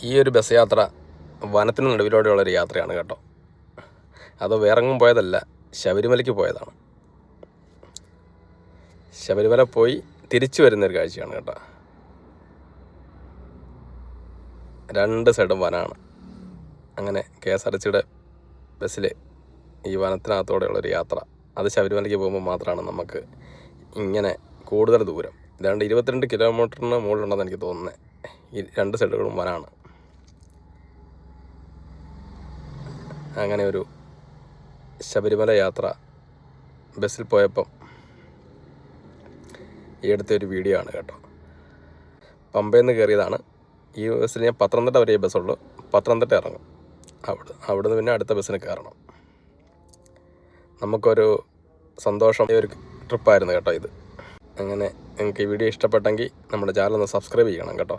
ഈ ഒരു ബസ് യാത്ര വനത്തിന് നടുവിലൂടെയുള്ളൊരു യാത്രയാണ് കേട്ടോ. അത് വേറെങ്ങും പോയതല്ല, ശബരിമലയ്ക്ക് പോയതാണ്. ശബരിമല പോയി തിരിച്ചു വരുന്നൊരു കാഴ്ചയാണ് കേട്ടോ. രണ്ട് സൈഡും വനമാണ്. അങ്ങനെ KSRTCയുടെ ബസ്സിൽ ഈ വനത്തിനകത്തോടെയുള്ളൊരു യാത്ര, അത് ശബരിമലയ്ക്ക് പോകുമ്പോൾ മാത്രമാണ് നമുക്ക് ഇങ്ങനെ കൂടുതൽ ദൂരം. ഏതാണ്ട് 22 കിലോമീറ്ററിന് മുകളിലുണ്ടെന്ന് എനിക്ക് തോന്നുന്നത്. ഈ രണ്ട് സൈഡുകളും വനമാണ്. അങ്ങനെ ഒരു ശബരിമല യാത്ര ബസ്സിൽ പോയപ്പം ഈ അടുത്തൊരു വീഡിയോ ആണ് കേട്ടോ. പമ്പയിൽ നിന്ന് കയറിയതാണ്. ഈ ബസ്സിൽ ഞാൻ പത്തനംതിട്ട വരെ ബസ്സുള്ളൂ. പത്തനംതിട്ട ഇറങ്ങും. അവിടുന്ന് പിന്നെ അടുത്ത ബസ്സിന് കയറണം. നമുക്കൊരു സന്തോഷം ഒരു ട്രിപ്പായിരുന്നു കേട്ടോ ഇത്. അങ്ങനെ നിങ്ങൾക്ക് ഈ വീഡിയോ ഇഷ്ടപ്പെട്ടെങ്കിൽ നമ്മുടെ ചാനൽ ഒന്ന് സബ്സ്ക്രൈബ് ചെയ്യണം കേട്ടോ.